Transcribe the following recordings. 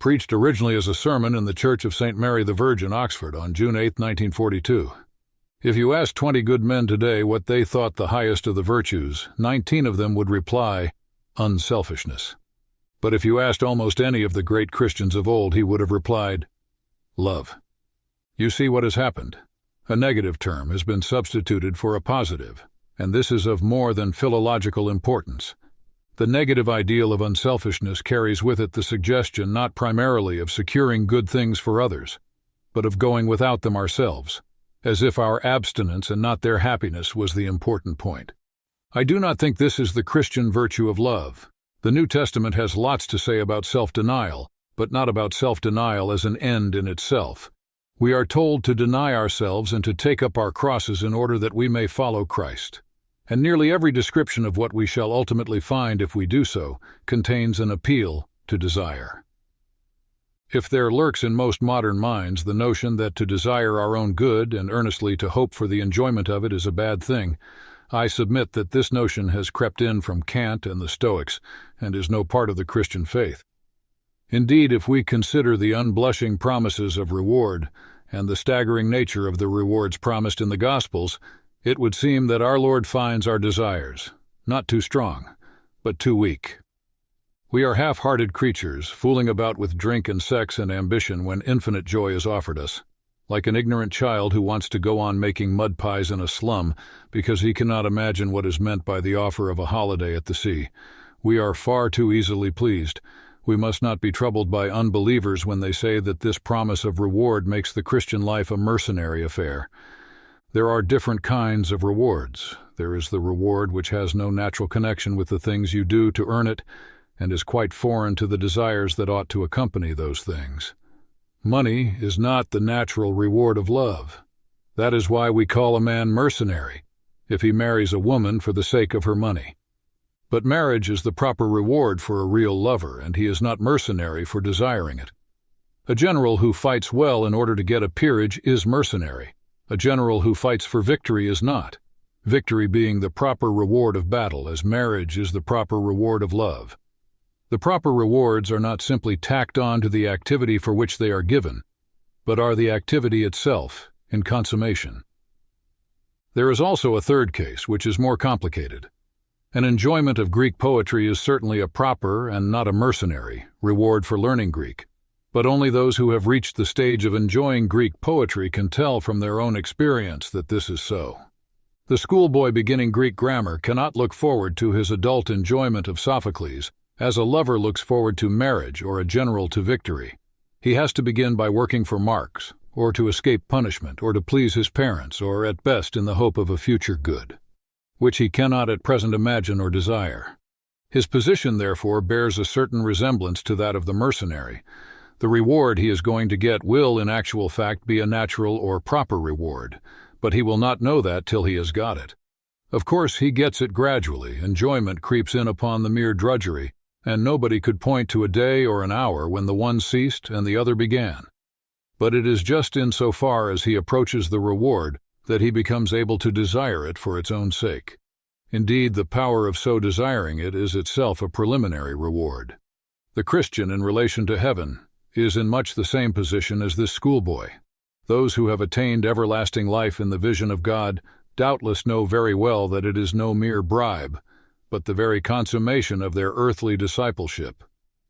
preached originally as a sermon in the Church of St. Mary the Virgin, Oxford, on June 8, 1942. If you asked 20 good men today what they thought the highest of the virtues, 19 of them would reply, unselfishness. But if you asked almost any of the great Christians of old, he would have replied, love. You see what has happened. A negative term has been substituted for a positive, and this is of more than philological importance. The negative ideal of unselfishness carries with it the suggestion not primarily of securing good things for others, but of going without them ourselves, as if our abstinence and not their happiness was the important point. I do not think this is the Christian virtue of love. The New Testament has lots to say about self-denial, but not about self-denial as an end in itself. We are told to deny ourselves and to take up our crosses in order that we may follow Christ. And nearly every description of what we shall ultimately find if we do so contains an appeal to desire. If there lurks in most modern minds the notion that to desire our own good and earnestly to hope for the enjoyment of it is a bad thing, I submit that this notion has crept in from Kant and the Stoics and is no part of the Christian faith. Indeed, if we consider the unblushing promises of reward and the staggering nature of the rewards promised in the Gospels, it would seem that our Lord finds our desires not too strong, but too weak. We are half-hearted creatures, fooling about with drink and sex and ambition when infinite joy is offered us, like an ignorant child who wants to go on making mud pies in a slum because he cannot imagine what is meant by the offer of a holiday at the sea. We are far too easily pleased. We must not be troubled by unbelievers when they say that this promise of reward makes the Christian life a mercenary affair. There are different kinds of rewards. There is the reward which has no natural connection with the things you do to earn it, and is quite foreign to the desires that ought to accompany those things. Money is not the natural reward of love. That is why we call a man mercenary, if he marries a woman for the sake of her money. But marriage is the proper reward for a real lover, and he is not mercenary for desiring it. A general who fights well in order to get a peerage is mercenary. A general who fights for victory is not, victory being the proper reward of battle, as marriage is the proper reward of love. The proper rewards are not simply tacked on to the activity for which they are given, but are the activity itself in consummation. There is also a third case, which is more complicated. An enjoyment of Greek poetry is certainly a proper, and not a mercenary, reward for learning Greek. But only those who have reached the stage of enjoying Greek poetry can tell from their own experience that this is so. The schoolboy beginning Greek grammar cannot look forward to his adult enjoyment of Sophocles as a lover looks forward to marriage or a general to victory. He has to begin by working for marks, or to escape punishment, or to please his parents, or at best in the hope of a future good, which he cannot at present imagine or desire. His position, therefore, bears a certain resemblance to that of the mercenary. The reward he is going to get will, in actual fact, be a natural or proper reward, but he will not know that till he has got it. Of course, he gets it gradually. Enjoyment creeps in upon the mere drudgery, and nobody could point to a day or an hour when the one ceased and the other began. But it is just in so far as he approaches the reward that he becomes able to desire it for its own sake. Indeed, the power of so desiring it is itself a preliminary reward. The Christian, in relation to heaven, is in much the same position as this schoolboy. Those who have attained everlasting life in the vision of God doubtless know very well that it is no mere bribe, but the very consummation of their earthly discipleship.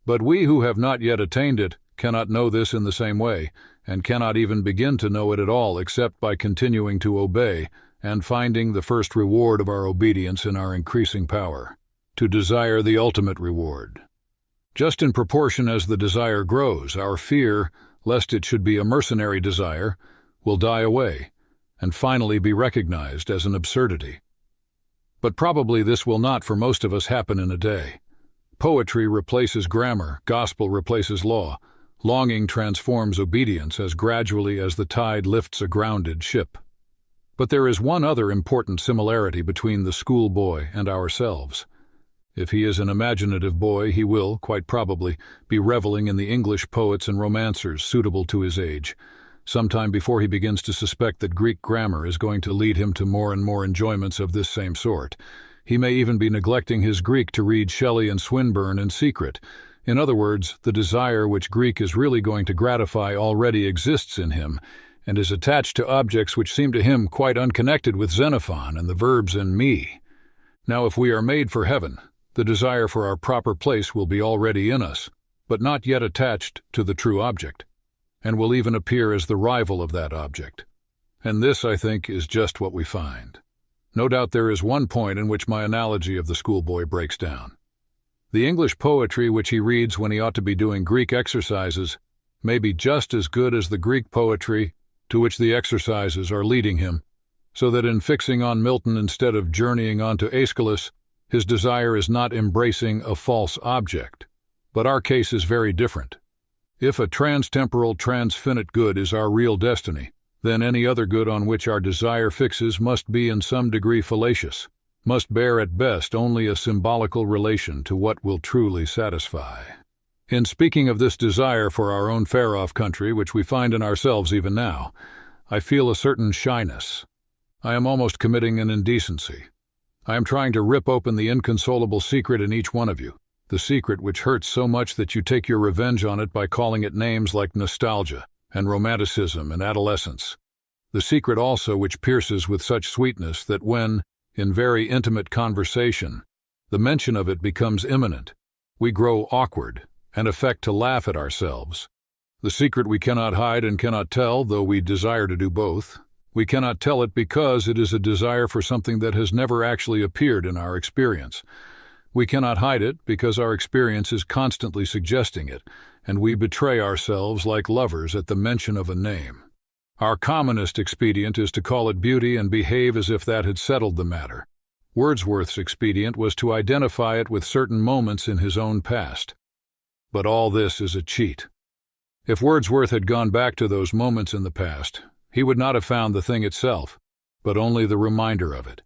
But we who have not yet attained it cannot know this in the same way, and cannot even begin to know it at all except by continuing to obey and finding the first reward of our obedience in our increasing power, to desire the ultimate reward. Just in proportion as the desire grows, our fear, lest it should be a mercenary desire, will die away, and finally be recognized as an absurdity. But probably this will not for most of us happen in a day. Poetry replaces grammar, gospel replaces law, longing transforms obedience as gradually as the tide lifts a grounded ship. But there is one other important similarity between the schoolboy and ourselves. If he is an imaginative boy, he will, quite probably, be reveling in the English poets and romancers suitable to his age, sometime before he begins to suspect that Greek grammar is going to lead him to more and more enjoyments of this same sort. He may even be neglecting his Greek to read Shelley and Swinburne in secret, In other words, the desire which Greek is really going to gratify already exists in him, and is attached to objects which seem to him quite unconnected with Xenophon and the verbs in me. Now, if we are made for heaven, the desire for our proper place will be already in us, but not yet attached to the true object, and will even appear as the rival of that object. And this, I think, is just what we find. No doubt there is one point in which my analogy of the schoolboy breaks down. The English poetry which he reads when he ought to be doing Greek exercises may be just as good as the Greek poetry to which the exercises are leading him, so that in fixing on Milton instead of journeying on to Aeschylus, his desire is not embracing a false object. But our case is very different. If a trans-temporal, transfinite good is our real destiny, then any other good on which our desire fixes must be in some degree fallacious, must bear at best only a symbolical relation to what will truly satisfy. In speaking of this desire for our own far-off country, which we find in ourselves even now, I feel a certain shyness. I am almost committing an indecency. I am trying to rip open the inconsolable secret in each one of you, the secret which hurts so much that you take your revenge on it by calling it names like nostalgia and romanticism and adolescence. The secret also which pierces with such sweetness that when, in very intimate conversation, the mention of it becomes imminent, we grow awkward and affect to laugh at ourselves. The secret we cannot hide and cannot tell, though we desire to do both. We cannot tell it because it is a desire for something that has never actually appeared in our experience. We cannot hide it because our experience is constantly suggesting it, and we betray ourselves like lovers at the mention of a name. Our commonest expedient is to call it beauty and behave as if that had settled the matter. Wordsworth's expedient was to identify it with certain moments in his own past. But all this is a cheat. If Wordsworth had gone back to those moments in the past, he would not have found the thing itself, but only the reminder of it.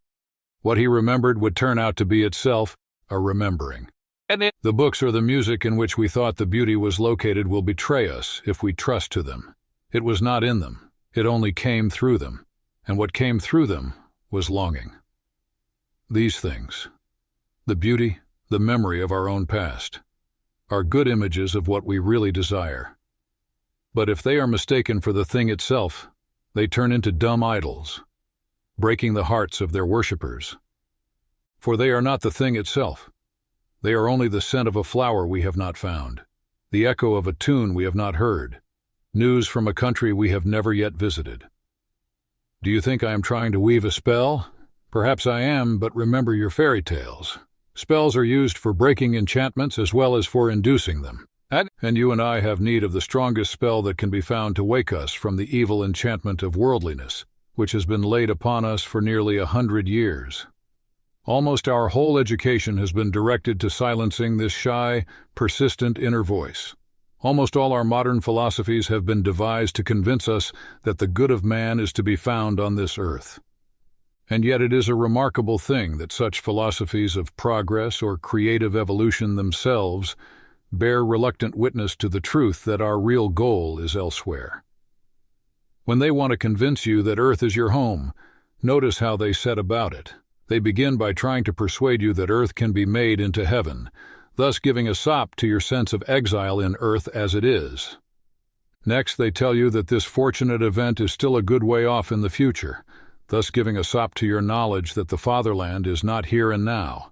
What he remembered would turn out to be itself a remembering. The books or the music in which we thought the beauty was located will betray us if we trust to them. It was not in them. It only came through them, and what came through them was longing. These things, the beauty, the memory of our own past, are good images of what we really desire. But if they are mistaken for the thing itself, they turn into dumb idols, breaking the hearts of their worshippers. For they are not the thing itself. They are only the scent of a flower we have not found, the echo of a tune we have not heard, news from a country we have never yet visited. Do you think I am trying to weave a spell? Perhaps I am, but remember your fairy tales. Spells are used for breaking enchantments as well as for inducing them. And you and I have need of the strongest spell that can be found to wake us from the evil enchantment of worldliness, which has been laid upon us for nearly 100 years. Almost our whole education has been directed to silencing this shy, persistent inner voice. Almost all our modern philosophies have been devised to convince us that the good of man is to be found on this earth. And yet it is a remarkable thing that such philosophies of progress or creative evolution themselves bear reluctant witness to the truth that our real goal is elsewhere. When they want to convince you that earth is your home, notice how they set about it. They begin by trying to persuade you that earth can be made into heaven, thus giving a sop to your sense of exile in earth as it is. Next, they tell you that this fortunate event is still a good way off in the future, thus giving a sop to your knowledge that the fatherland is not here and now.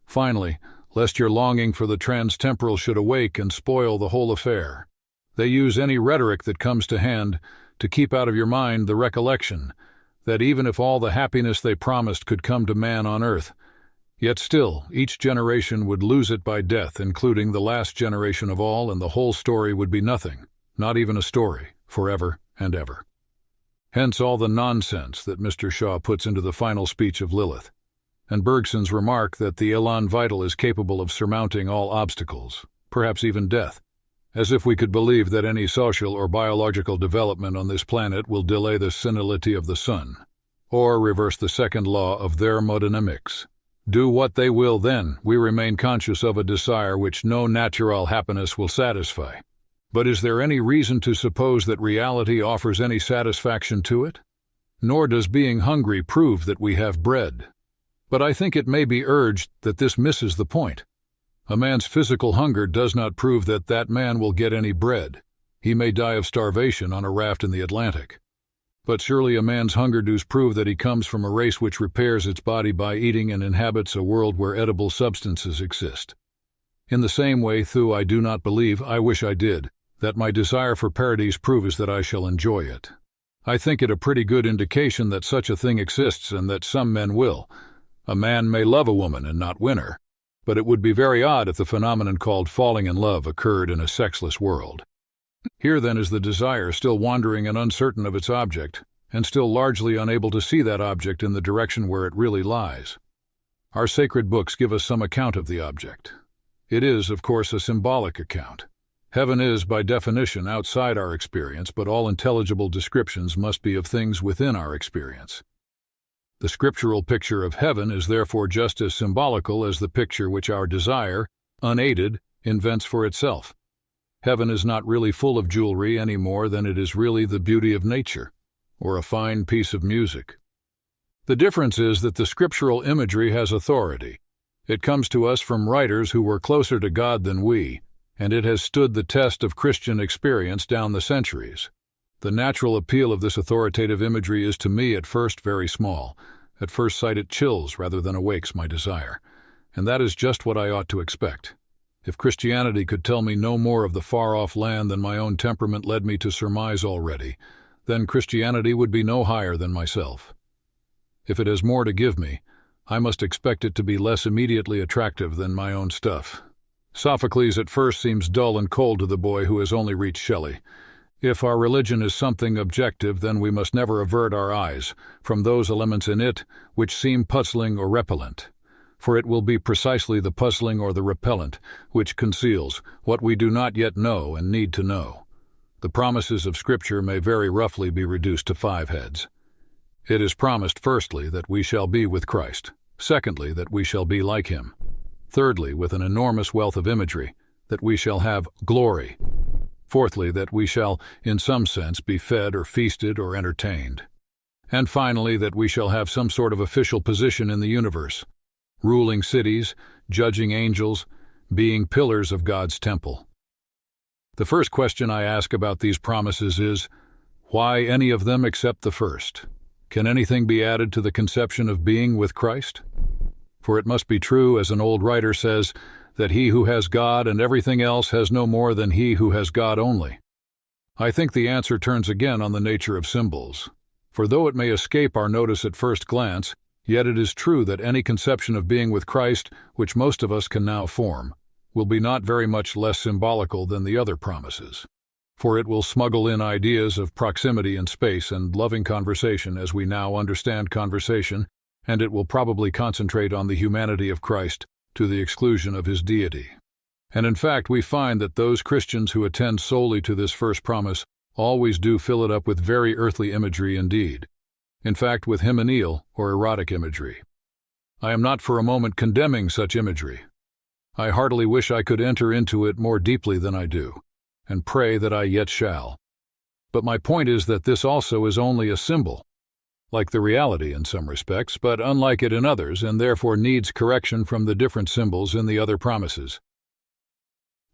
Finally, lest your longing for the trans-temporal should awake and spoil the whole affair, they use any rhetoric that comes to hand to keep out of your mind the recollection that even if all the happiness they promised could come to man on earth, yet still each generation would lose it by death, including the last generation of all, and the whole story would be nothing, not even a story, forever and ever. Hence all the nonsense that Mr. Shaw puts into the final speech of Lilith, and Bergson's remark that the élan vital is capable of surmounting all obstacles, perhaps even death, as if we could believe that any social or biological development on this planet will delay the senility of the sun, or reverse the second law of thermodynamics. Do what they will then, we remain conscious of a desire which no natural happiness will satisfy. But is there any reason to suppose that reality offers any satisfaction to it? Nor does being hungry prove that we have bread. But I think it may be urged that this misses the point. A man's physical hunger does not prove that that man will get any bread. He may die of starvation on a raft in the Atlantic. But surely a man's hunger does prove that he comes from a race which repairs its body by eating and inhabits a world where edible substances exist. In the same way, though I do not believe, I wish I did, that my desire for paradise proves that I shall enjoy it. I think it a pretty good indication that such a thing exists and that some men will. A man may love a woman and not win her, but it would be very odd if the phenomenon called falling in love occurred in a sexless world. Here then is the desire still wandering and uncertain of its object, and still largely unable to see that object in the direction where it really lies. Our sacred books give us some account of the object. It is, of course, a symbolic account. Heaven is, by definition, outside our experience, but all intelligible descriptions must be of things within our experience. The scriptural picture of heaven is therefore just as symbolical as the picture which our desire, unaided, invents for itself. Heaven is not really full of jewelry any more than it is really the beauty of nature, or a fine piece of music. The difference is that the scriptural imagery has authority. It comes to us from writers who were closer to God than we, and it has stood the test of Christian experience down the centuries. The natural appeal of this authoritative imagery is to me at first very small. At first sight it chills rather than awakes my desire, and that is just what I ought to expect. If Christianity could tell me no more of the far-off land than my own temperament led me to surmise already, then Christianity would be no higher than myself. If it has more to give me, I must expect it to be less immediately attractive than my own stuff. Sophocles at first seems dull and cold to the boy who has only reached Shelley. If our religion is something objective, then we must never avert our eyes from those elements in it which seem puzzling or repellent, for it will be precisely the puzzling or the repellent which conceals what we do not yet know and need to know. The promises of Scripture may very roughly be reduced to 5 heads. It is promised, firstly, that we shall be with Christ; secondly, that we shall be like him; thirdly, with an enormous wealth of imagery, that we shall have glory; fourthly, that we shall, in some sense, be fed or feasted or entertained; and finally, that we shall have some sort of official position in the universe, ruling cities, judging angels, being pillars of God's temple. The first question I ask about these promises is, why any of them except the first? Can anything be added to the conception of being with Christ? For it must be true, as an old writer says, that he who has God and everything else has no more than he who has God only. I think the answer turns again on the nature of symbols. For though it may escape our notice at first glance, yet it is true that any conception of being with Christ, which most of us can now form, will be not very much less symbolical than the other promises. For it will smuggle in ideas of proximity in space and loving conversation as we now understand conversation, and it will probably concentrate on the humanity of Christ to the exclusion of his deity. And in fact, we find that those Christians who attend solely to this first promise always do fill it up with very earthly imagery indeed. In fact, with hymeneal or erotic imagery. I am not for a moment condemning such imagery. I heartily wish I could enter into it more deeply than I do, and pray that I yet shall. But my point is that this also is only a symbol, like the reality in some respects, but unlike it in others, and therefore needs correction from the different symbols in the other promises.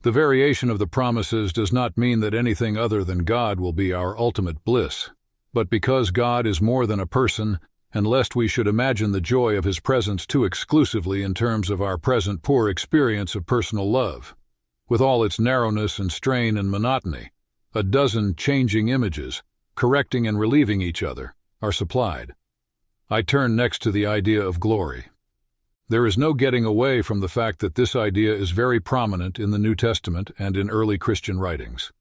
The variation of the promises does not mean that anything other than God will be our ultimate bliss, but because God is more than a person, and lest we should imagine the joy of his presence too exclusively in terms of our present poor experience of personal love, with all its narrowness and strain and monotony, a dozen changing images, correcting and relieving each other, are supplied. I turn next to the idea of glory. There is no getting away from the fact that this idea is very prominent in the New Testament and in early Christian writings.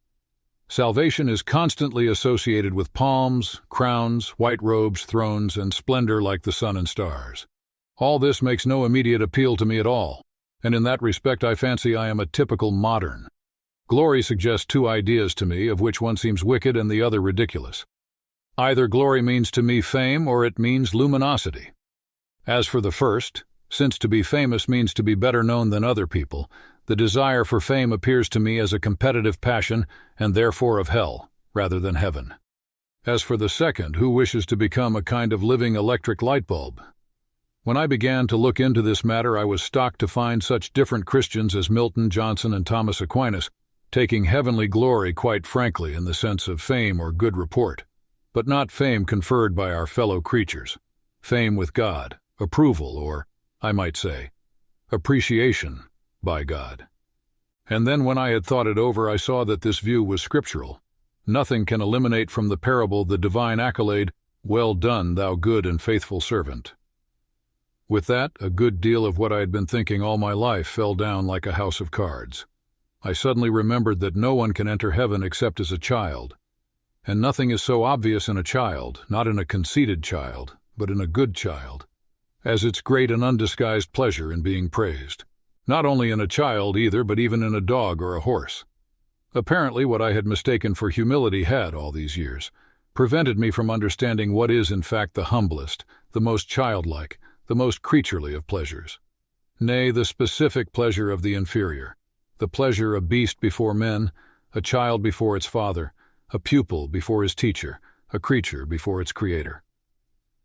Salvation is constantly associated with palms, crowns, white robes, thrones, and splendor like the sun and stars. All this makes no immediate appeal to me at all, and in that respect I fancy I am a typical modern. Glory suggests 2 ideas to me, of which one seems wicked and the other ridiculous. Either glory means to me fame or it means luminosity. As for the first, since to be famous means to be better known than other people, the desire for fame appears to me as a competitive passion and therefore of hell, rather than heaven. As for the second, who wishes to become a kind of living electric light bulb? When I began to look into this matter, I was shocked to find such different Christians as Milton, Johnson, and Thomas Aquinas, taking heavenly glory quite frankly in the sense of fame or good report, but not fame conferred by our fellow creatures, fame with God, approval, or, I might say, appreciation by God. And then when I had thought it over, I saw that this view was scriptural. Nothing can eliminate from the parable the divine accolade, "Well done, thou good and faithful servant." With that, a good deal of what I had been thinking all my life fell down like a house of cards. I suddenly remembered that no one can enter heaven except as a child. And nothing is so obvious in a child, not in a conceited child, but in a good child, as its great and undisguised pleasure in being praised. Not only in a child either, but even in a dog or a horse. Apparently what I had mistaken for humility had, all these years, prevented me from understanding what is in fact the humblest, the most childlike, the most creaturely of pleasures. Nay, the specific pleasure of the inferior, the pleasure a beast before men, a child before its father, a pupil before his teacher, a creature before its creator.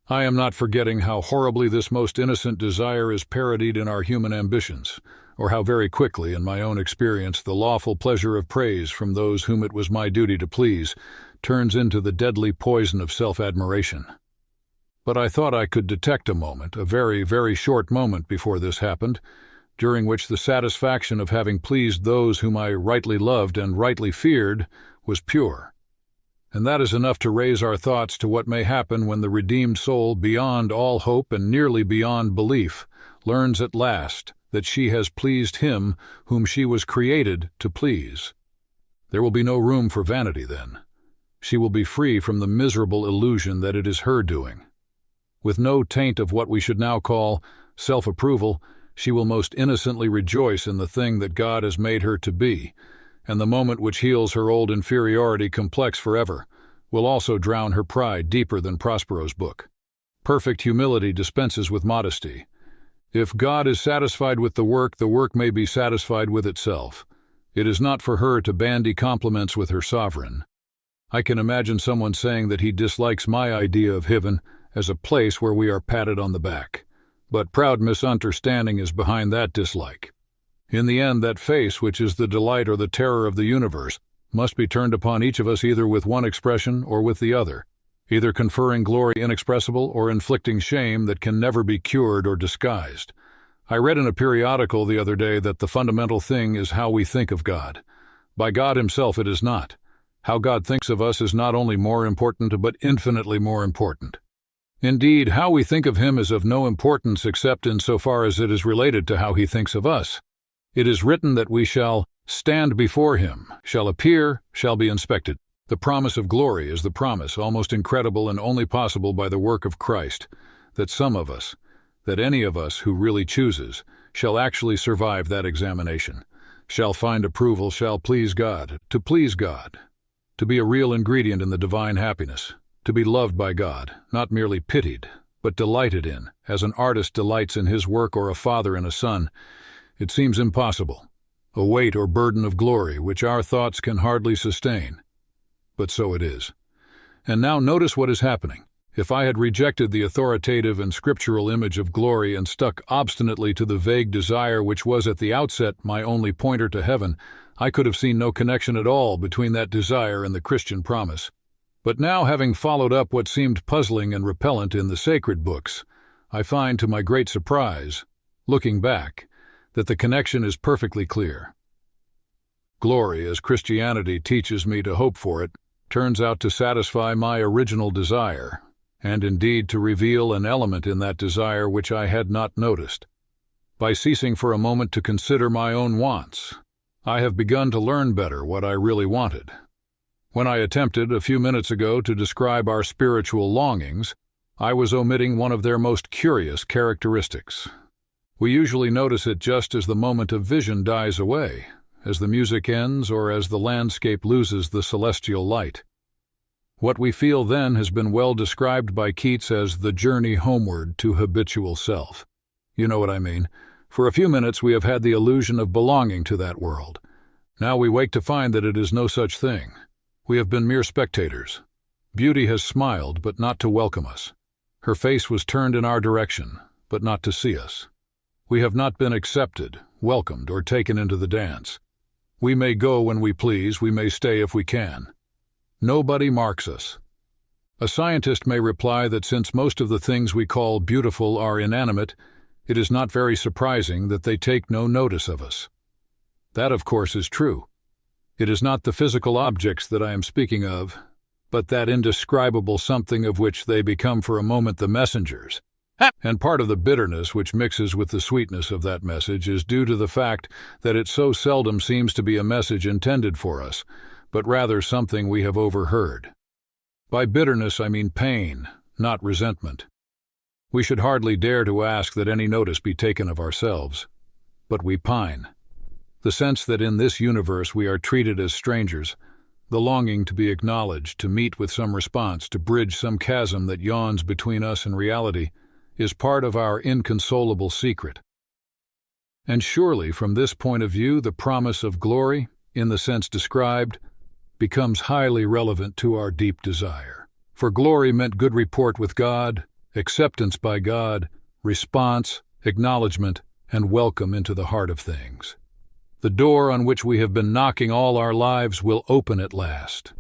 I am not forgetting how horribly this most innocent desire is parodied in our human ambitions, or how very quickly, in my own experience, the lawful pleasure of praise from those whom it was my duty to please turns into the deadly poison of self-admiration. But I thought I could detect a moment, a very, very short moment before this happened, during which the satisfaction of having pleased those whom I rightly loved and rightly feared was pure. And that is enough to raise our thoughts to what may happen when the redeemed soul, beyond all hope and nearly beyond belief, learns at last that she has pleased him whom she was created to please. There will be no room for vanity then. She will be free from the miserable illusion that it is her doing. With no taint of what we should now call self-approval, she will most innocently rejoice in the thing that God has made her to be, and the moment which heals her old inferiority complex forever will also drown her pride deeper than Prospero's book. Perfect humility dispenses with modesty. If God is satisfied with the work may be satisfied with itself. It is not for her to bandy compliments with her sovereign. I can imagine someone saying that he dislikes my idea of heaven as a place where we are patted on the back. But proud misunderstanding is behind that dislike. In the end, that face, which is the delight or the terror of the universe, must be turned upon each of us either with one expression or with the other, either conferring glory inexpressible or inflicting shame that can never be cured or disguised. I read in a periodical the other day that the fundamental thing is how we think of God. By God himself it is not. How God thinks of us is not only more important, but infinitely more important. Indeed, how we think of him is of no importance except insofar as it is related to how he thinks of us. It is written that we shall stand before him, shall appear, shall be inspected. The promise of glory is the promise, almost incredible and only possible by the work of Christ, that some of us, that any of us who really chooses, shall actually survive that examination, shall find approval, shall please God, to be a real ingredient in the divine happiness, to be loved by God, not merely pitied, but delighted in, as an artist delights in his work or a father in a son. It seems impossible, a weight or burden of glory which our thoughts can hardly sustain. But so it is. And now notice what is happening. If I had rejected the authoritative and scriptural image of glory and stuck obstinately to the vague desire which was at the outset my only pointer to heaven, I could have seen no connection at all between that desire and the Christian promise. But now, having followed up what seemed puzzling and repellent in the sacred books, I find, to my great surprise, looking back, that the connection is perfectly clear. Glory, as Christianity teaches me to hope for it, turns out to satisfy my original desire, and indeed to reveal an element in that desire which I had not noticed. By ceasing for a moment to consider my own wants, I have begun to learn better what I really wanted. When I attempted, a few minutes ago, to describe our spiritual longings, I was omitting one of their most curious characteristics. We usually notice it just as the moment of vision dies away, as the music ends, or as the landscape loses the celestial light. What we feel then has been well described by Keats as the journey homeward to habitual self. You know what I mean. For a few minutes we have had the illusion of belonging to that world. Now we wake to find that it is no such thing. We have been mere spectators. Beauty has smiled, but not to welcome us. Her face was turned in our direction, but not to see us. We have not been accepted, welcomed, or taken into the dance. We may go when we please, we may stay if we can. Nobody marks us. A scientist may reply that since most of the things we call beautiful are inanimate, it is not very surprising that they take no notice of us. That, of course, is true. It is not the physical objects that I am speaking of, but that indescribable something of which they become for a moment the messengers. And part of the bitterness which mixes with the sweetness of that message is due to the fact that it so seldom seems to be a message intended for us, but rather something we have overheard. By bitterness I mean pain, not resentment. We should hardly dare to ask that any notice be taken of ourselves, but we pine. The sense that in this universe we are treated as strangers, the longing to be acknowledged, to meet with some response, to bridge some chasm that yawns between us and reality, is part of our inconsolable secret. And surely, from this point of view, the promise of glory, in the sense described, becomes highly relevant to our deep desire. For glory meant good report with God, acceptance by God, response, acknowledgement, and welcome into the heart of things. The door on which we have been knocking all our lives will open at last.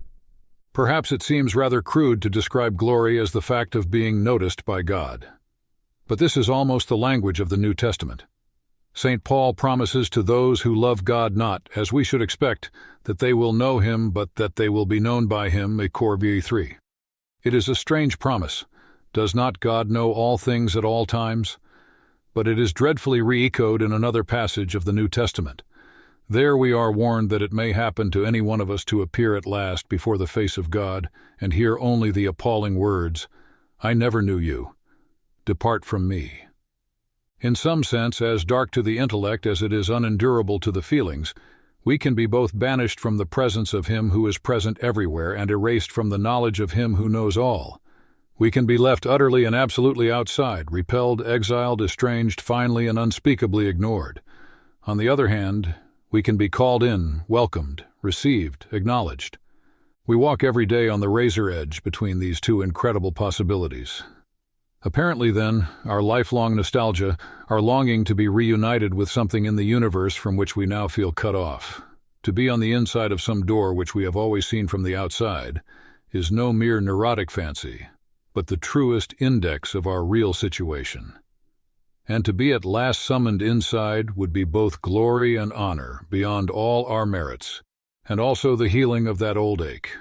Perhaps it seems rather crude to describe glory as the fact of being noticed by God. But this is almost the language of the New Testament. St. Paul promises to those who love God not, as we should expect, that they will know him, but that they will be known by him, a Corinthians 3. It is a strange promise. Does not God know all things at all times? But it is dreadfully re-echoed in another passage of the New Testament. There we are warned that it may happen to any one of us to appear at last before the face of God and hear only the appalling words, "I never knew you. Depart from me." In some sense, as dark to the intellect as it is unendurable to the feelings, we can be both banished from the presence of him who is present everywhere and erased from the knowledge of him who knows all. We can be left utterly and absolutely outside, repelled, exiled, estranged, finally and unspeakably ignored. On the other hand, we can be called in, welcomed, received, acknowledged. We walk every day on the razor edge between these two incredible possibilities. Apparently, then, our lifelong nostalgia, our longing to be reunited with something in the universe from which we now feel cut off, to be on the inside of some door which we have always seen from the outside, is no mere neurotic fancy, but the truest index of our real situation. And to be at last summoned inside would be both glory and honor beyond all our merits, and also the healing of that old ache.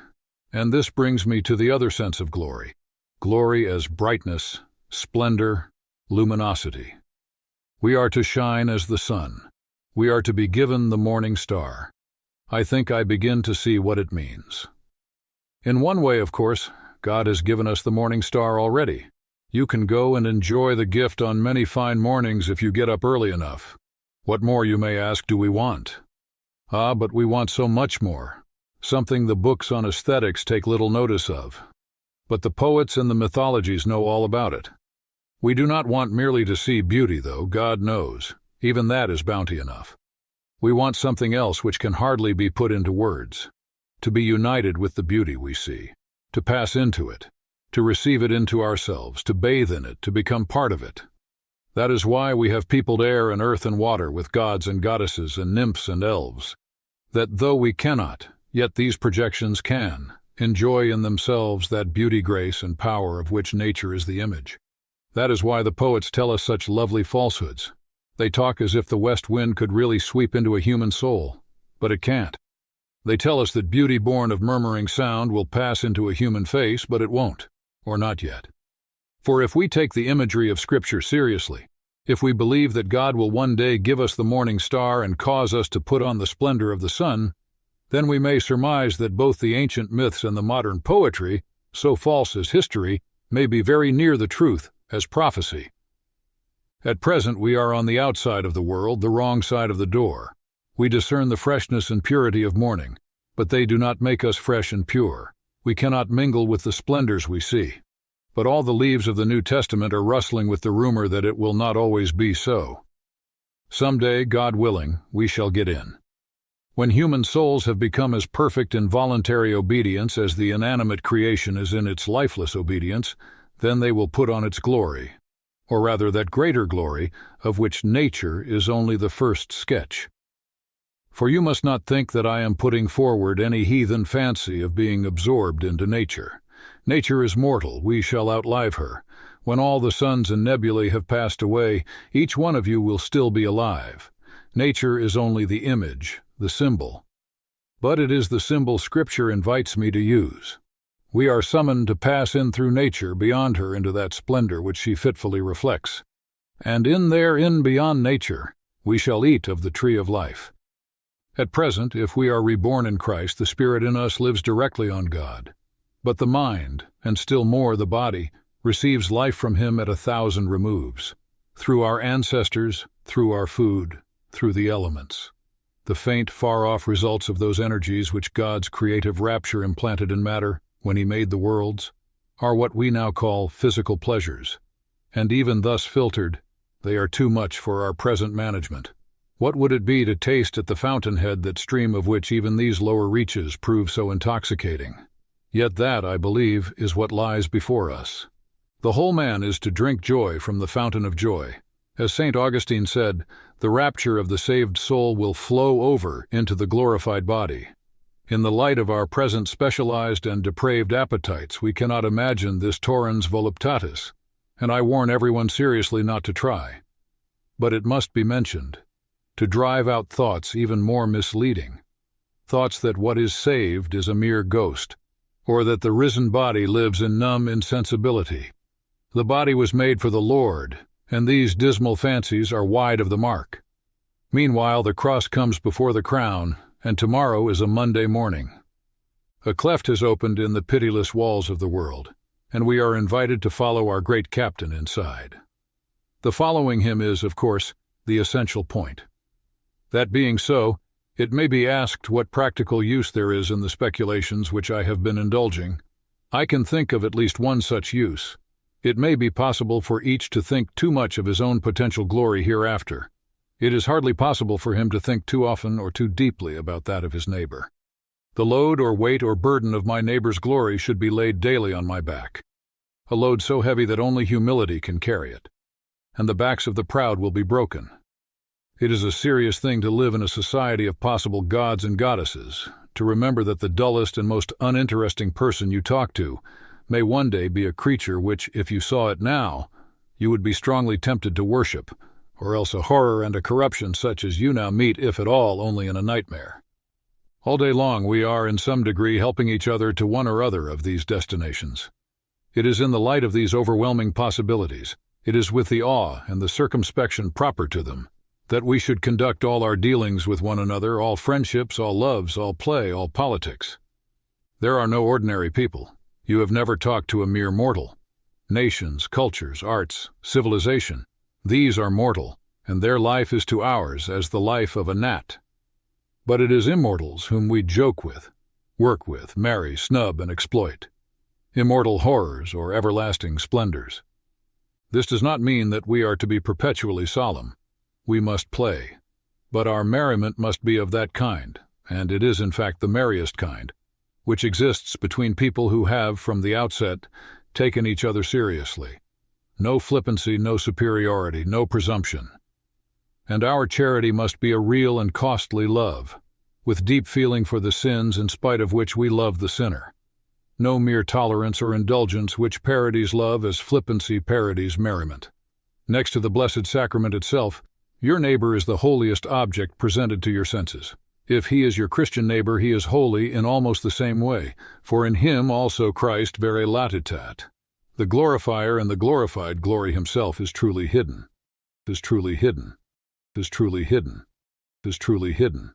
And this brings me to the other sense of glory, glory as brightness, splendor, luminosity. We are to shine as the sun. We are to be given the morning star. I think I begin to see what it means. In one way, of course, God has given us the morning star already. You can go and enjoy the gift on many fine mornings if you get up early enough. What more, you may ask, do we want? Ah, but we want so much more, something the books on aesthetics take little notice of. But the poets and the mythologies know all about it. We do not want merely to see beauty, though, God knows. Even that is bounty enough. We want something else which can hardly be put into words. To be united with the beauty we see, to pass into it, to receive it into ourselves, to bathe in it, to become part of it. That is why we have peopled air and earth and water with gods and goddesses and nymphs and elves. That though we cannot, yet these projections can, enjoy in themselves that beauty, grace, and power of which nature is the image. That is why the poets tell us such lovely falsehoods. They talk as if the west wind could really sweep into a human soul, but it can't. They tell us that beauty born of murmuring sound will pass into a human face, but it won't, or not yet. For if we take the imagery of Scripture seriously, if we believe that God will one day give us the morning star and cause us to put on the splendor of the sun, then we may surmise that both the ancient myths and the modern poetry, so false as history, may be very near the truth as prophecy. At present we are on the outside of the world, the wrong side of the door. We discern the freshness and purity of morning, but they do not make us fresh and pure. We cannot mingle with the splendors we see. But all the leaves of the New Testament are rustling with the rumor that it will not always be so. Someday, God willing, we shall get in. When human souls have become as perfect in voluntary obedience as the inanimate creation is in its lifeless obedience, then they will put on its glory. or rather that greater glory, of which nature is only the first sketch. For you must not think that I am putting forward any heathen fancy of being absorbed into nature. Nature is mortal, we shall outlive her. When all the suns and nebulae have passed away, each one of you will still be alive. Nature is only the image, the symbol. But it is the symbol Scripture invites me to use. We are summoned to pass in through nature beyond her into that splendor which she fitfully reflects. And in beyond nature, we shall eat of the tree of life. At present, if we are reborn in Christ, the Spirit in us lives directly on God. But the mind, and still more the body, receives life from Him at 1,000 removes, through our ancestors, through our food, through the elements. The faint, far-off results of those energies which God's creative rapture implanted in matter when He made the worlds are what we now call physical pleasures, and even thus filtered, they are too much for our present management. What would it be to taste at the fountainhead that stream of which even these lower reaches prove so intoxicating? Yet that, I believe, is what lies before us. The whole man is to drink joy from the fountain of joy. As St. Augustine said, the rapture of the saved soul will flow over into the glorified body. In the light of our present specialized and depraved appetites, we cannot imagine this torrens voluptatis, and I warn everyone seriously not to try. But it must be mentioned, to drive out thoughts even more misleading, thoughts that what is saved is a mere ghost, or that the risen body lives in numb insensibility. The body was made for the Lord, and these dismal fancies are wide of the mark. Meanwhile, the cross comes before the crown, and tomorrow is a Monday morning. A cleft has opened in the pitiless walls of the world, and we are invited to follow our great captain inside. The following him is, of course, the essential point. That being so, it may be asked what practical use there is in the speculations which I have been indulging. I can think of at least one such use. It may be possible for each to think too much of his own potential glory hereafter. It is hardly possible for him to think too often or too deeply about that of his neighbor. The load or weight or burden of my neighbor's glory should be laid daily on my back, a load so heavy that only humility can carry it, and the backs of the proud will be broken. It is a serious thing to live in a society of possible gods and goddesses, to remember that the dullest and most uninteresting person you talk to may one day be a creature which, if you saw it now, you would be strongly tempted to worship, or else a horror and a corruption such as you now meet, if at all, only in a nightmare. All day long we are in some degree helping each other to one or other of these destinations. It is in the light of these overwhelming possibilities, it is with the awe and the circumspection proper to them, that we should conduct all our dealings with one another, all friendships, all loves, all play, all politics. There are no ordinary people. You have never talked to a mere mortal. Nations, cultures, arts, civilization, these are mortal, and their life is to ours as the life of a gnat. But it is immortals whom we joke with, work with, marry, snub, and exploit. Immortal horrors or everlasting splendors. This does not mean that we are to be perpetually solemn. We must play, but our merriment must be of that kind, and it is in fact the merriest kind, which exists between people who have, from the outset, taken each other seriously. No flippancy, no superiority, no presumption. And our charity must be a real and costly love, with deep feeling for the sins in spite of which we love the sinner. No mere tolerance or indulgence which parodies love as flippancy parodies merriment. Next to the Blessed Sacrament itself, your neighbor is the holiest object presented to your senses. If he is your Christian neighbor, he is holy in almost the same way, for in him also Christ vere latitat. The glorifier and the glorified glory himself is truly hidden, is truly hidden, is truly hidden, is truly hidden.